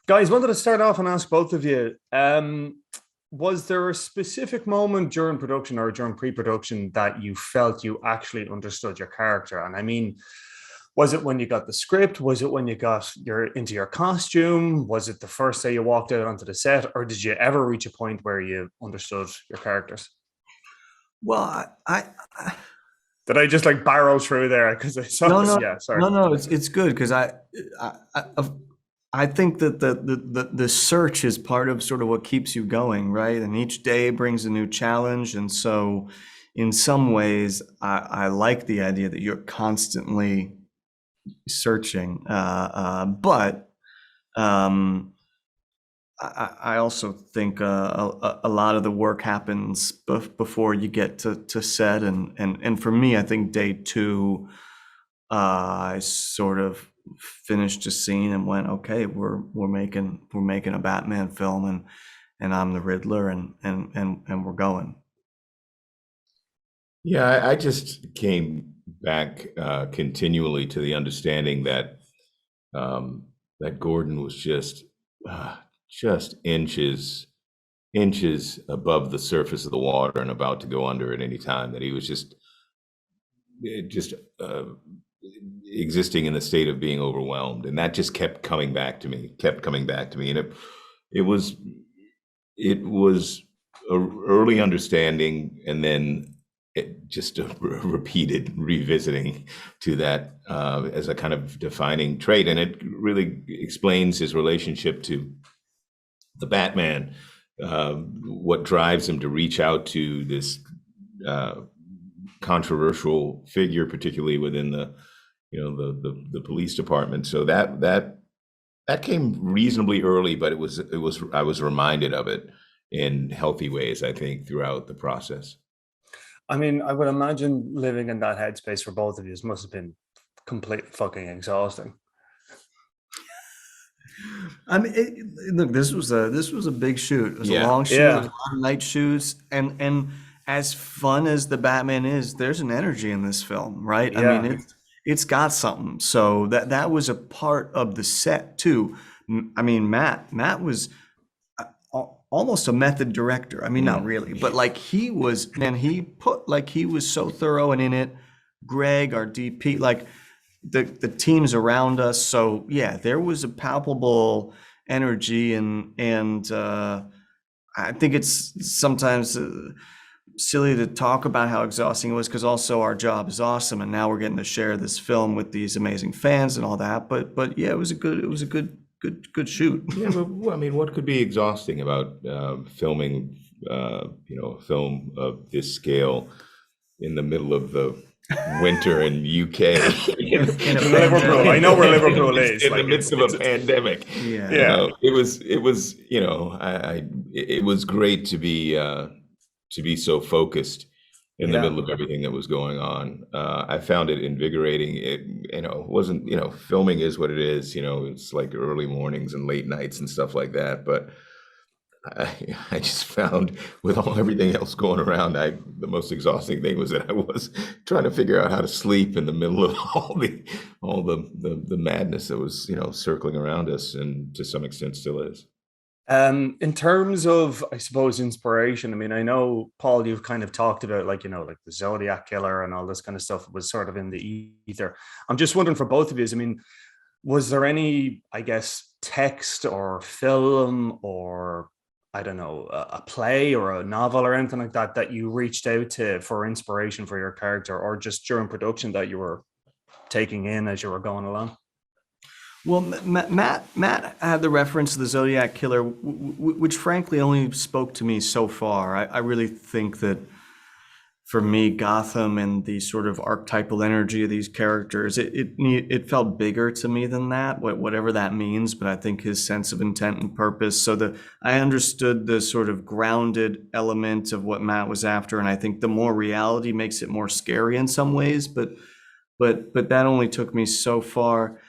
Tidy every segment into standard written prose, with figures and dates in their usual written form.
Guys, wanted to start off and ask both of you, was there a specific moment during production or during pre-production that you felt you actually understood your character? And I mean, was it when you got the script? Was it when you got your into your costume? Was it the first day you walked out onto the set? Or did you ever reach a point where you understood your characters? Well, Did I just like barrel through there? Because I saw no, this. no, Yeah, sorry. no, no. It's good because I think that the search is part of sort of what keeps you going, right? And each day brings a new challenge, and so in some ways, I like the idea that you're constantly searching. But um, I also think a lot of the work happens before you get to set, and for me, I think day two, I sort of finished a scene and went, okay, we're making a Batman film, and I'm the Riddler, and we're going. Yeah, I just came back continually to the understanding that that Gordon was just inches above the surface of the water and about to go under at any time. That he was just existing in the state of being overwhelmed, and that just kept coming back to me, and it was it was a early understanding, and then just a repeated revisiting to that as a kind of defining trait, and it really explains his relationship to the Batman, what drives him to reach out to this uh, controversial figure, particularly within the police department. So that came reasonably early, but it was I was reminded of it in healthy ways, I think, throughout the process. I mean, I would imagine living in that headspace for both of you must have been completely fucking exhausting. I mean, look, this was a big shoot. It was a Yeah. long shoot. It was Yeah, a lot of night shoots, and as fun as the Batman is, there's an energy in this film, right? I mean, yeah. it's got something. So that was a part of the set too. I mean, Matt was almost a method director. I mean, not Mm. really, but like he was, man, he was so thorough and in it. Greg, our DP, like the teams around us. So yeah, there was a palpable energy, and I think it's sometimes silly to talk about how exhausting it was because also our job is awesome, and now we're getting to share this film with these amazing fans and all that. But yeah, it was a good shoot. Yeah, but I mean, what could be exhausting about filming, a film of this scale in the middle of the winter in UK, In a Liverpool. I pandemic. know where Liverpool is. in the Like midst of a pandemic. Yeah. yeah. It was great to be so focused in the Yeah. middle of everything that was going on. I found it invigorating. It wasn't, filming is what it is. It's like early mornings and late nights and stuff like that. But I just found with everything else going around, the most exhausting thing was that I was trying to figure out how to sleep in the middle of all the madness that was, circling around us, and to some extent still is. In terms of, I suppose, inspiration, I mean, I know, Paul, you've kind of talked about like, like the Zodiac Killer and all this kind of stuff was sort of in the ether. I'm just wondering for both of you, I mean, was there any, I guess, text or film or I don't know, a play or a novel or anything like that that you reached out to for inspiration for your character, or just during production that you were taking in as you were going along? Well, Matt had the reference to the Zodiac Killer, which frankly only spoke to me so far. I really think that for me, Gotham and the sort of archetypal energy of these characters, it felt bigger to me than that, whatever that means. But I think his sense of intent and purpose. So I understood the sort of grounded element of what Matt was after, and I think the more reality makes it more scary in some ways. But that only took me so far.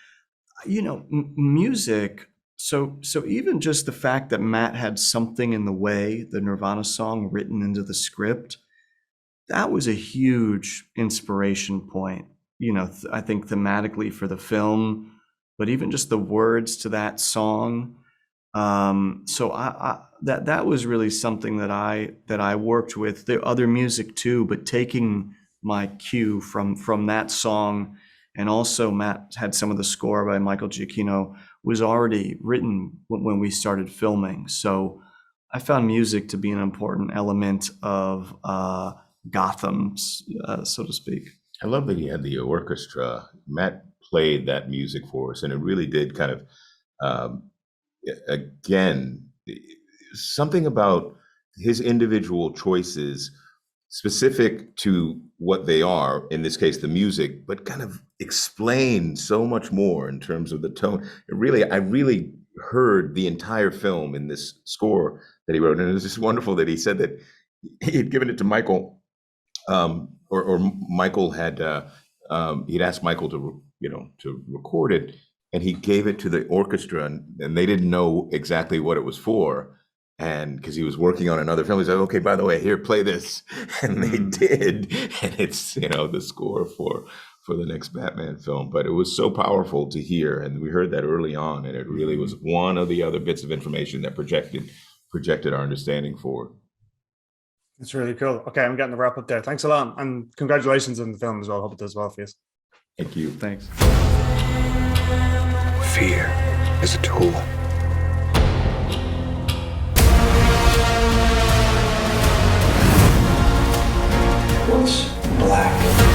Music. So even just the fact that Matt had Something in the Way, the Nirvana song, written into the script, that was a huge inspiration point. I think thematically for the film, but even just the words to that song. So that was really something that I worked with. The other music too, but taking my cue from that song, and also Matt had some of the score by Michael Giacchino was already written when we started filming. So I found music to be an important element of Gotham, so to speak. I love that he had the orchestra. Matt played that music for us, and it really did kind of, again, something about his individual choices specific to what they are, in this case, the music, but kind of explain so much more in terms of the tone. I really heard the entire film in this score that he wrote. And it was just wonderful that he said that he had given it to Michael, or Michael had, he'd asked Michael to record it, and he gave it to the orchestra, and they didn't know exactly what it was for. And because he was working on another film, he said, okay, by the way, here, play this. And they did. And it's, the score for the next Batman film. But it was so powerful to hear. And we heard that early on. And it really was one of the other bits of information that projected our understanding forward. It's really cool. Okay, I'm getting the wrap up there. Thanks a lot. And congratulations on the film as well. Hope it does well for you. Thank you. Thanks. Fear is a tool. What's black?